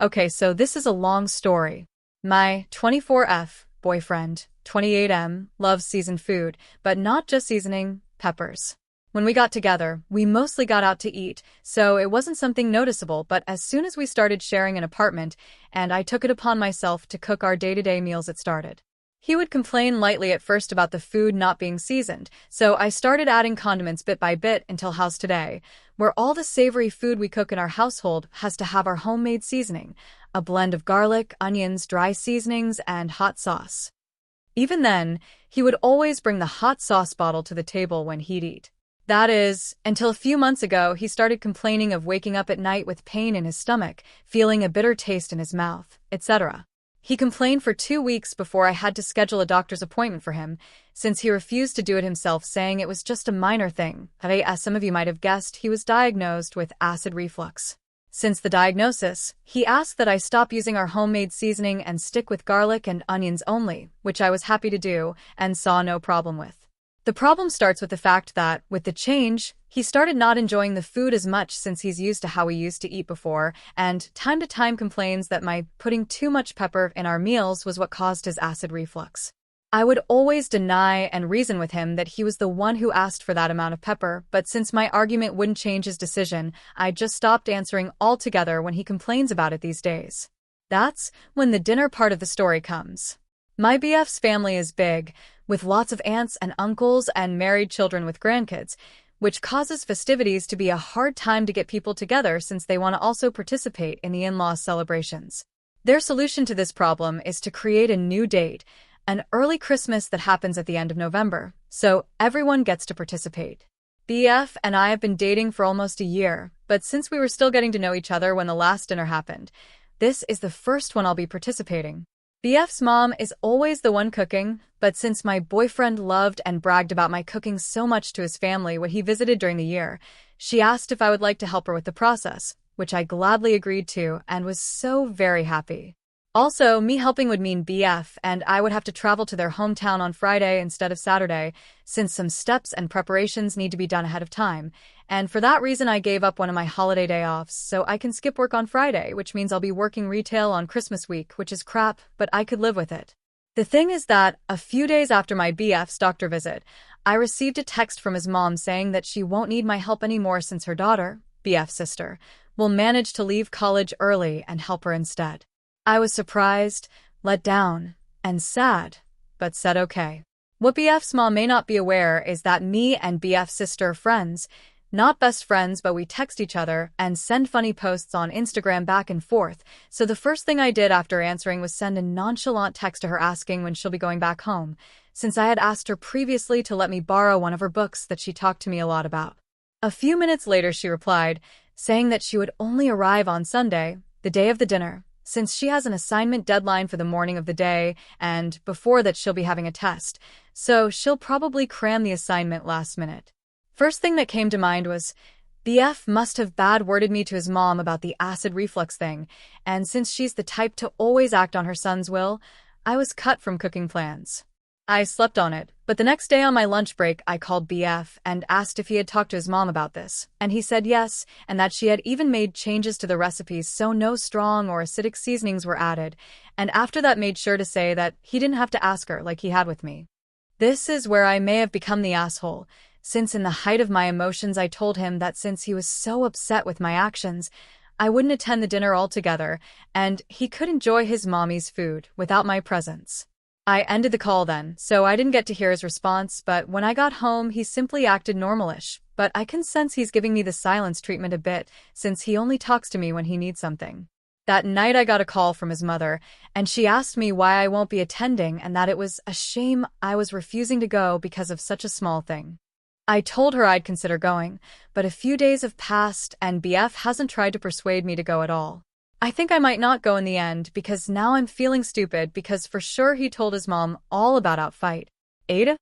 Okay, so this is a long story. My 24F boyfriend, 28M, loves seasoned food, but not just seasoning, peppers. When we got together, we mostly got out to eat, so it wasn't something noticeable, but as soon as we started sharing an apartment, and I took it upon myself to cook our day-to-day meals, it started. He would complain lightly at first about the food not being seasoned, so I started adding condiments bit by bit until how's today, where all the savory food we cook in our household has to have our homemade seasoning, a blend of garlic, onions, dry seasonings, and hot sauce. Even then, he would always bring the hot sauce bottle to the table when he'd eat. That is, until a few months ago he started complaining of waking up at night with pain in his stomach, feeling a bitter taste in his mouth, etc. He complained for 2 weeks before I had to schedule a doctor's appointment for him, since he refused to do it himself, saying it was just a minor thing. As some of you might have guessed, he was diagnosed with acid reflux. Since the diagnosis, he asked that I stop using our homemade seasoning and stick with garlic and onions only, which I was happy to do and saw no problem with. The problem starts with the fact that, with the change, he started not enjoying the food as much since he's used to how we used to eat before, and time to time complains that my putting too much pepper in our meals was what caused his acid reflux. I would always deny and reason with him that he was the one who asked for that amount of pepper, but since my argument wouldn't change his decision, I just stopped answering altogether when he complains about it these days. That's when the dinner part of the story comes. My BF's family is big, with lots of aunts and uncles and married children with grandkids, which causes festivities to be a hard time to get people together since they want to also participate in the in-laws celebrations. Their solution to this problem is to create a new date, an early Christmas that happens at the end of November, so everyone gets to participate. BF and I have been dating for almost a year, but since we were still getting to know each other when the last dinner happened, this is the first one I'll be participating. BF's mom is always the one cooking, but since my boyfriend loved and bragged about my cooking so much to his family when he visited during the year, she asked if I would like to help her with the process, which I gladly agreed to and was so very happy. Also, me helping would mean BF and I would have to travel to their hometown on Friday instead of Saturday, since some steps and preparations need to be done ahead of time, and for that reason I gave up one of my holiday day offs so I can skip work on Friday, which means I'll be working retail on Christmas week, which is crap, but I could live with it. The thing is that, a few days after my BF's doctor visit, I received a text from his mom saying that she won't need my help anymore since her daughter, BF's sister, will manage to leave college early and help her instead. I was surprised, let down, and sad, but said okay. What BF's mom may not be aware is that me and BF's sister are friends, not best friends, but we text each other and send funny posts on Instagram back and forth, so the first thing I did after answering was send a nonchalant text to her asking when she'll be going back home, since I had asked her previously to let me borrow one of her books that she talked to me a lot about. A few minutes later she replied, saying that she would only arrive on Sunday, the day of the dinner, since she has an assignment deadline for the morning of the day, and before that she'll be having a test, so she'll probably cram the assignment last minute. First thing that came to mind was, BF must have bad-worded me to his mom about the acid reflux thing, and since she's the type to always act on her son's will, I was cut from cooking plans. I slept on it, but the next day on my lunch break I called BF and asked if he had talked to his mom about this, and he said yes, and that she had even made changes to the recipes so no strong or acidic seasonings were added, and after that made sure to say that he didn't have to ask her like he had with me. This is where I may have become the asshole, since in the height of my emotions I told him that since he was so upset with my actions, I wouldn't attend the dinner altogether, and he could enjoy his mommy's food without my presence. I ended the call then, so I didn't get to hear his response, but when I got home he simply acted normalish, but I can sense he's giving me the silence treatment a bit, since he only talks to me when he needs something. That night I got a call from his mother, and she asked me why I won't be attending and that it was a shame I was refusing to go because of such a small thing. I told her I'd consider going, but a few days have passed and BF hasn't tried to persuade me to go at all. I think I might not go in the end because now I'm feeling stupid because for sure he told his mom all about our fight. AITAH?